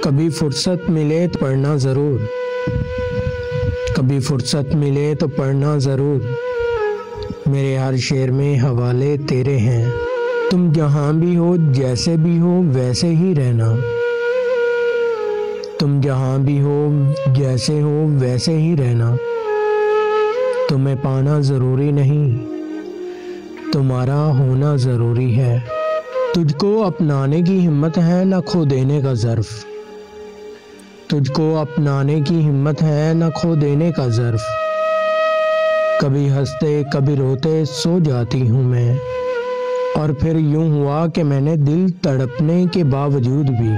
कभी फुर्सत मिले तो पढ़ना ज़रूर, कभी फुर्सत मिले तो पढ़ना ज़रूर। मेरे हर शेर में हवाले तेरे हैं। तुम जहाँ भी हो, जैसे भी हो, वैसे ही रहना। तुम जहाँ भी हो, जैसे हो, वैसे ही रहना। तुम्हें पाना ज़रूरी नहीं, तुम्हारा होना ज़रूरी है। तुझको अपनाने की हिम्मत है, न खो देने का ज़र्फ़। तुझको अपनाने की हिम्मत है, न खो देने का ज़र्फ़। कभी हंसते कभी रोते सो जाती हूँ मैं, और फिर यूं हुआ कि मैंने दिल तड़पने के बावजूद भी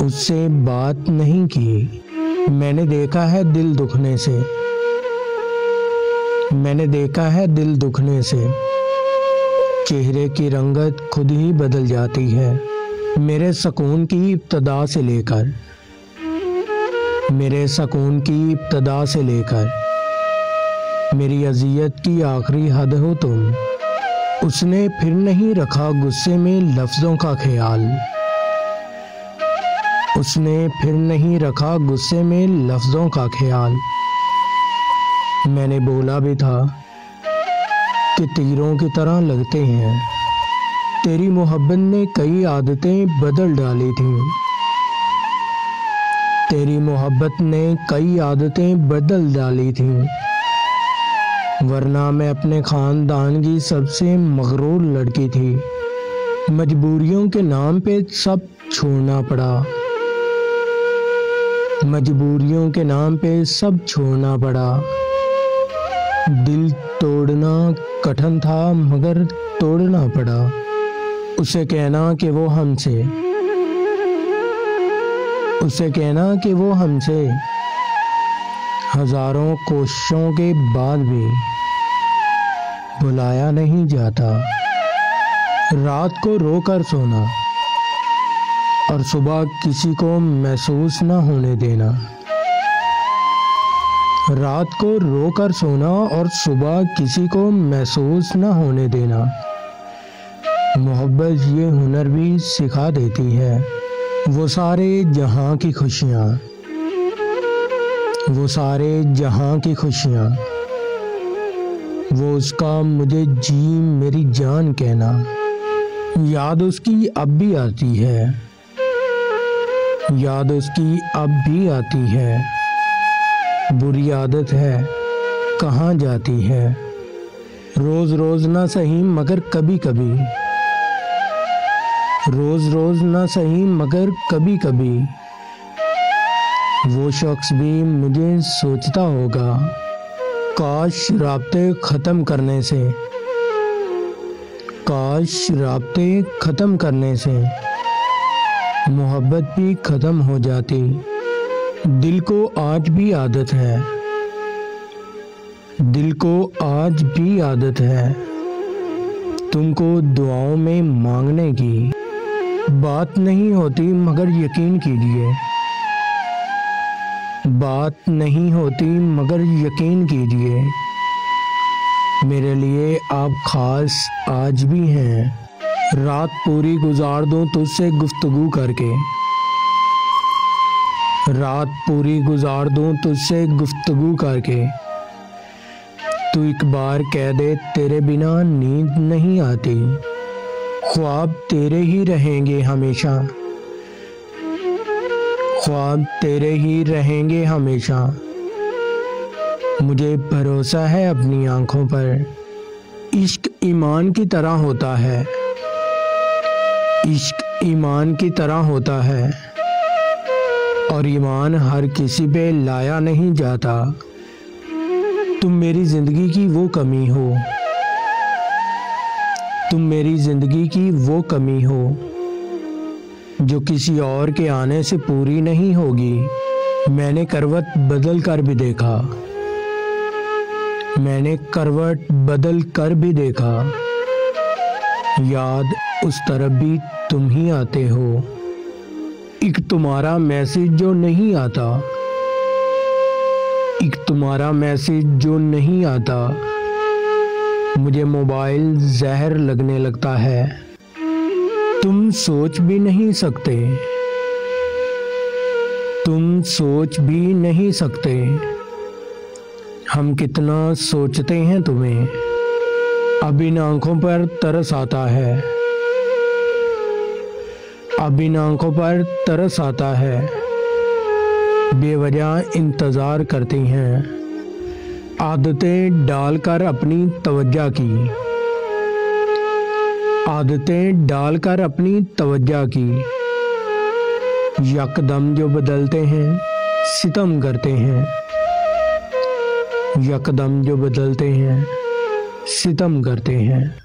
उससे बात नहीं की। मैंने देखा है दिल दुखने से, मैंने देखा है दिल दुखने से। चेहरे की रंगत खुद ही बदल जाती है, मेरे सुकून की इब्तदा से लेकर, मेरे सुकून की इब्तदा से लेकर। मेरी अज़ियत की आखिरी हद हो तुम। उसने फिर नहीं रखा गुस्से में लफ्ज़ों का ख्याल, उसने फिर नहीं रखा गुस्से में लफ्ज़ों का ख्याल। मैंने बोला भी था कि तीरों की तरह लगते हैं। तेरी मोहब्बत ने कई आदतें बदल डाली थीं, तेरी मोहब्बत ने कई आदतें बदल डाली थीं। वरना मैं अपने ख़ानदान की सबसे मगरूर लड़की थी। मजबूरियों के नाम पे सब छोड़ना पड़ा, मजबूरियों के नाम पे सब छोड़ना पड़ा। दिल तोड़ना कठिन था मगर तोड़ना पड़ा। उसे कहना कि वो हमसे, उसे कहना कि वो हमसे हजारों कोशिशों के बाद भी बुलाया नहीं जाता। रात को रोकर सोना और सुबह किसी को महसूस न होने देना। रात को रोकर सोना और सुबह किसी को महसूस न होने देना। मोहब्बत ये हुनर भी सिखा देती है। वो सारे जहां की खुशियाँ, वो सारे जहां की खुशियाँ, वो उसका मुझे जी मेरी जान कहना। याद उसकी अब भी आती है, याद उसकी अब भी आती है। बुरी आदत है कहाँ जाती है। रोज रोज ना सही मगर कभी कभी, रोज रोज ना सही मगर कभी कभी। वो शख्स भी मुझे सोचता होगा, काश राब्ते ख़त्म करने से, काश राब्ते ख़त्म करने से मोहब्बत भी ख़त्म हो जाती। दिल को आज भी आदत है, दिल को आज भी आदत है तुमको दुआओं में मांगने की। बात नहीं होती मगर यकीन कीजिए, बात नहीं होती मगर यकीन कीजिए। मेरे लिए आप खास आज भी हैं। रात पूरी गुजार दूं तुझसे गुफ्तगू करके, रात पूरी गुजार दूं तुझसे गुफ्तगू करके। तू एक बार कह दे तेरे बिना नींद नहीं आती। ख्वाब तेरे ही रहेंगे हमेशा, ख्वाब तेरे ही रहेंगे हमेशा। मुझे भरोसा है अपनी आंखों पर। इश्क ईमान की तरह होता है, इश्क ईमान की तरह होता है, और ईमान हर किसी पे लाया नहीं जाता। तुम मेरी जिंदगी की वो कमी हो, तुम मेरी जिंदगी की वो कमी हो जो किसी और के आने से पूरी नहीं होगी। मैंने करवट बदल कर भी देखा, मैंने करवट बदल कर भी देखा। याद उस तरफ भी तुम ही आते हो। एक तुम्हारा मैसेज जो नहीं आता, एक तुम्हारा मैसेज जो नहीं आता। मुझे मोबाइल जहर लगने लगता है। तुम सोच भी नहीं सकते तुम सोच भी नहीं सकते हम कितना सोचते हैं तुम्हें। अब इन आंखों पर तरस आता है, अब इन आंखों पर तरस आता है। बेवजह इंतज़ार करती हैं, आदतें डालकर अपनी तवज्जो की, आदतें डालकर अपनी तवज्जो की। यकदम जो बदलते हैं सितम करते हैं, यकदम जो बदलते हैं सितम करते हैं।